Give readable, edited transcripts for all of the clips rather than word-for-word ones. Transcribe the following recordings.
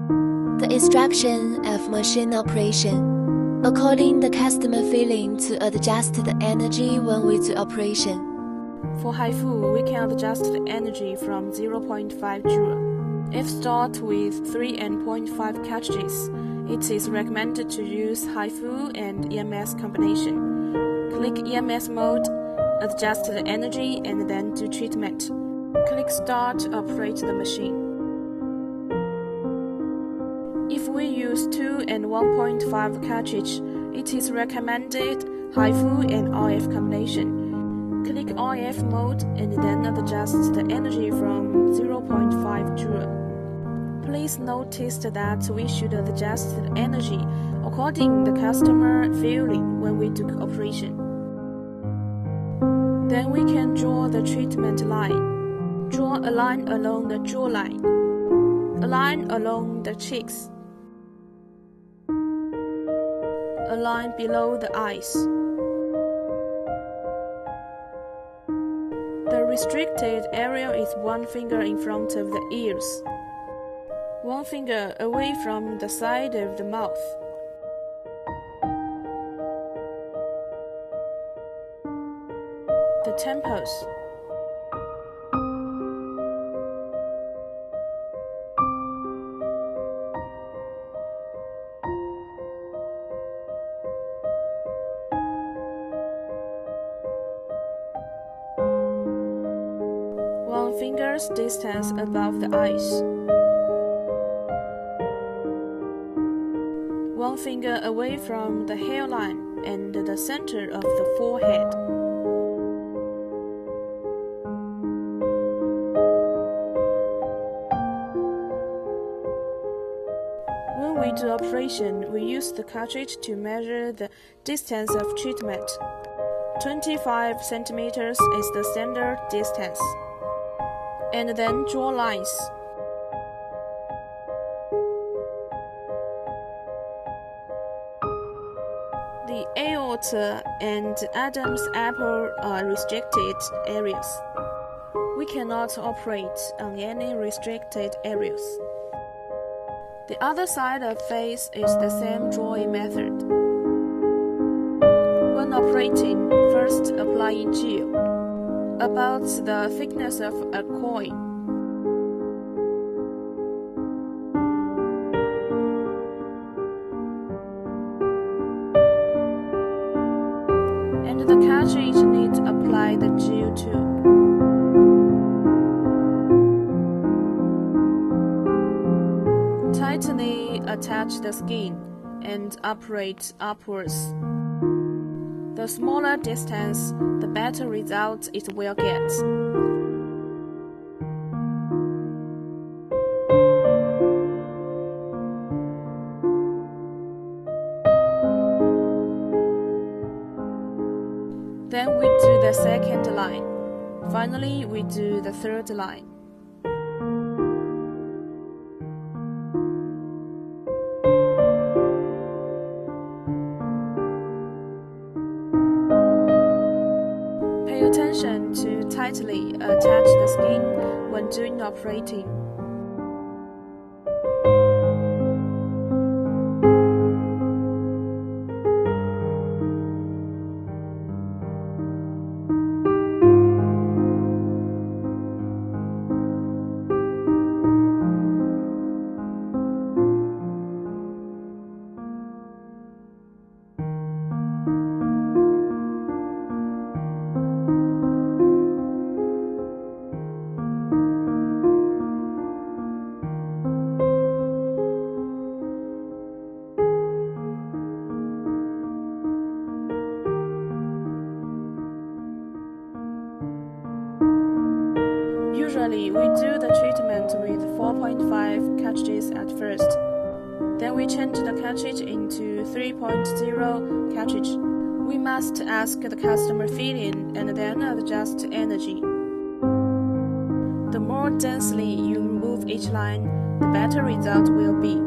The instruction of machine operation, according the customer feeling to adjust the energy when we do operation. For hifu, we can adjust the energy from 0.5 joule. If stored with 3 and 0.5 cartridges, it is recommended to use hifu and EMS combination. Click EMS mode, adjust the energy, and then do treatment. Click Start to operate the machine. If we use 2 and 1.5 cartridge, it is recommended hifu and RF combination. Click RF mode and then adjust the energy from 0.5 joule. Please notice that we should adjust the energy according to the customer feeling when we do operation. Then we can draw the treatment line. Draw a line along the jawline, a line along the cheeks, a line below the eyes. The restricted area is 1 finger in front of the ears, 1 finger away from the side of the mouth. The temples. One finger's distance above the eyes. 1 finger away from the hairline and the center of the forehead. When we do operation, we use the cartridge to measure the distance of treatment. 25 centimeters is the standard distance. And then draw lines. The aorta and Adam's apple are restricted areas. We cannot operate on any restricted areas. The other side of face is the same drawing method. When operating, first applying gel, about the thickness of a coin. And the cartridge needs to apply the gel too. Tightly attach the skin and operate upwards. The smaller distance, the better result it will get. Then we do the second line. Finally, we do the third line. Pay attention to tightly attach the skin when doing operating. Usually, we do the treatment with 4.5 cartridges at first. Then we change the cartridge into 3.0 cartridge. We must ask the customer feeling and then adjust energy. The more densely you remove each line, the better result will be.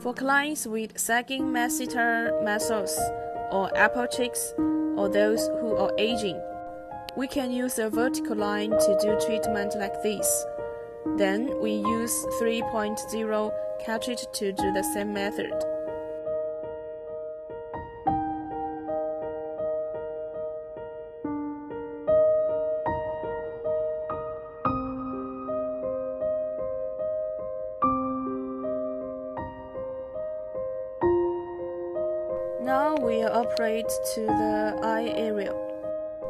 For clients with sagging masseter muscles or apple cheeks, or those who are aging, we can use a vertical line to do treatment like this. Then we use 3.0 cartridge to do the same method. Now we'll operate to the eye area.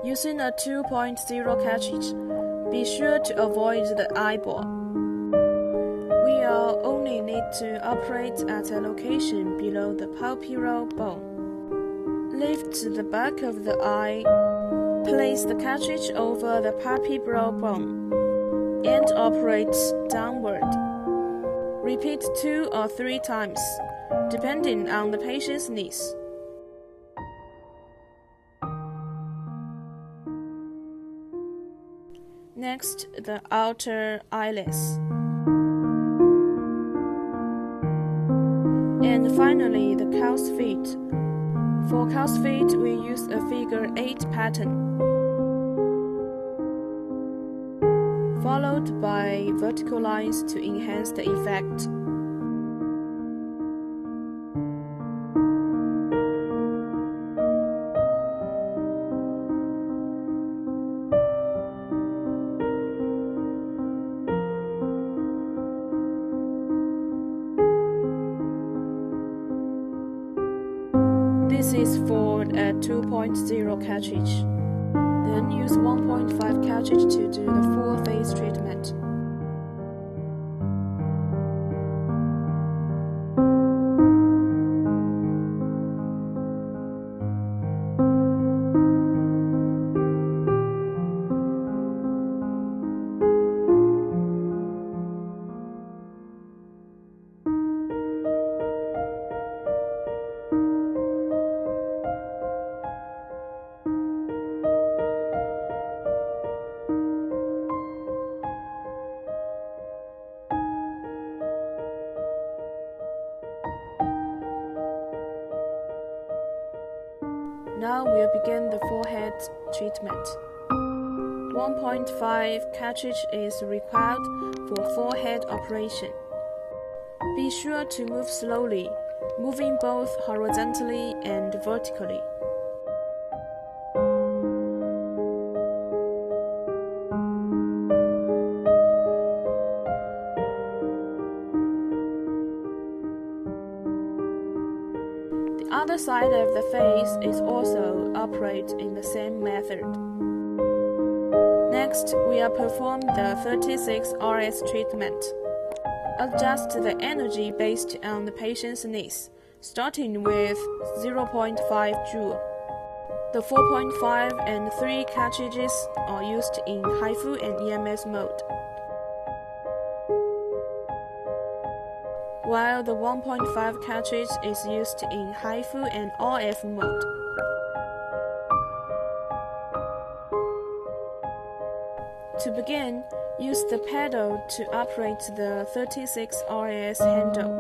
Using a 2.0 cartridge, be sure to avoid the eyeball. We'll only need to operate at a location below the palpebral bone. Lift the back of the eye, place the cartridge over the palpebral bone, and operate downward. Repeat 2 or 3 times, depending on the patient's needs. Next, the outer eyelids. And finally, the cow's feet. For cow's feet, we use a figure 8 pattern, followed by vertical lines to enhance the effect. This is for a 2.0 cartridge. Then use 1.5 cartridge to do the full face treatment. Now we'll begin the forehead treatment. 1.5 cartridge is required for forehead operation. Be sure to move slowly, moving both horizontally and vertically. The other side of the face is also operate in the same method. Next, we'll perform the 36 RS treatment. Adjust the energy based on the patient's needs, starting with 0.5 joule. The 4.5 and 3 cartridges are used in hifu and EMS mode, while the 1.5 cartridge is used in hifu and RF mode. To begin, use the pedal to operate the 36 RS handle.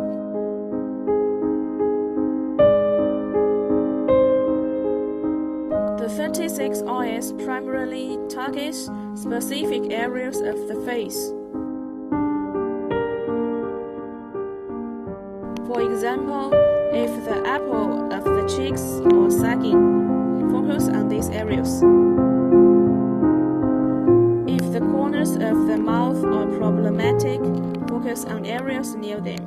The 36 RS primarily targets specific areas of the face. For example, if the apple of the cheeks are sagging, focus on these areas. If the corners of the mouth are problematic, focus on areas near them.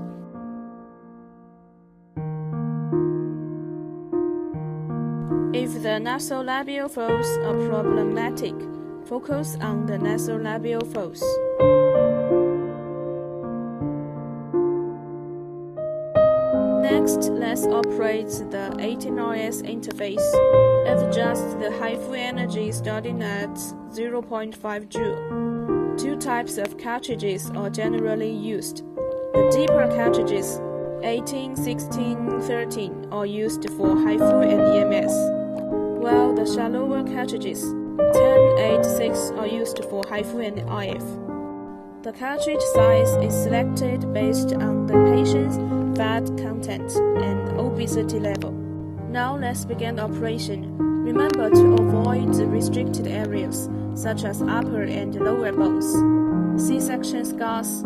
If the nasolabial folds are problematic, focus on the nasolabial folds. Next, let's operate the 18RS interface. Adjust the hifu energy starting at 0.5 joule. 2 types of cartridges are generally used. The deeper cartridges, 18, 16, 13, are used for hifu and EMS, while the shallower cartridges, 10, 8, 6, are used for hifu and IF. The cartridge size is selected based on the patient's fat content and obesity level. Now let's begin the operation. Remember to avoid restricted areas such as upper and lower bones, C-section scars,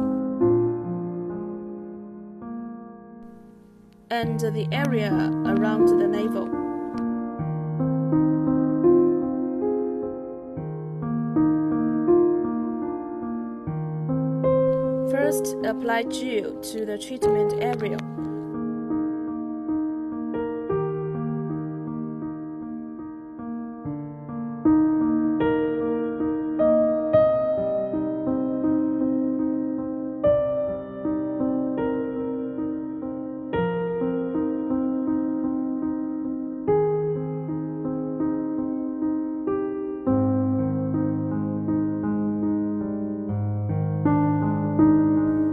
and the area around the navel. First, apply gel to the treatment area.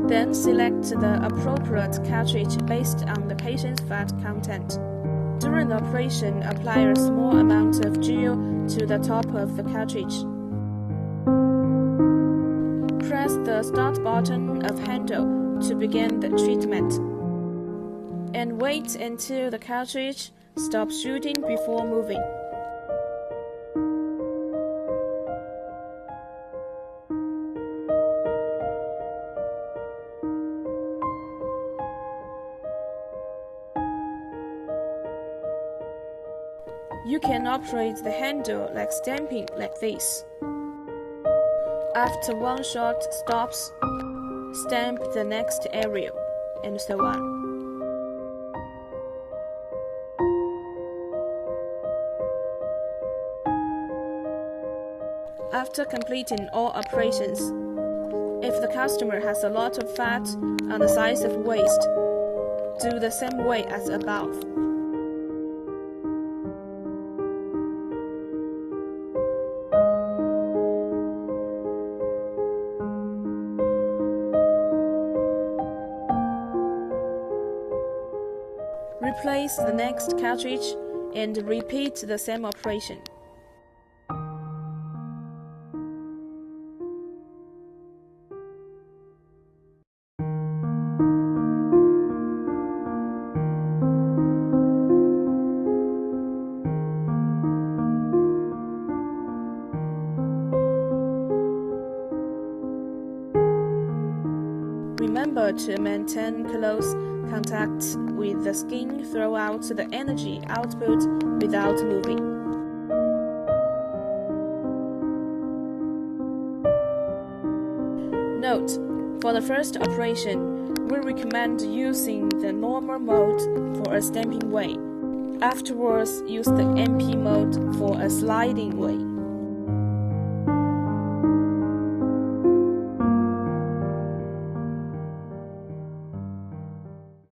Then select the appropriate cartridge based on the patient's fat content. During the operation, apply a small amount of gel to the top of the cartridge. Press the start button of handle to begin the treatment. And wait until the cartridge stops shooting before moving. You can operate the handle like stamping like this. After one shot stops, stamp the next area, and so on. After completing all operations, if the customer has a lot of fat on the size of waist, do the same way as above. Replace the next cartridge and repeat the same operation. Remember to maintain close contact with the skin throughout the energy output without moving. Note: for the first operation, we recommend using the normal mode for a stamping way. Afterwards, use the MP mode for a sliding way.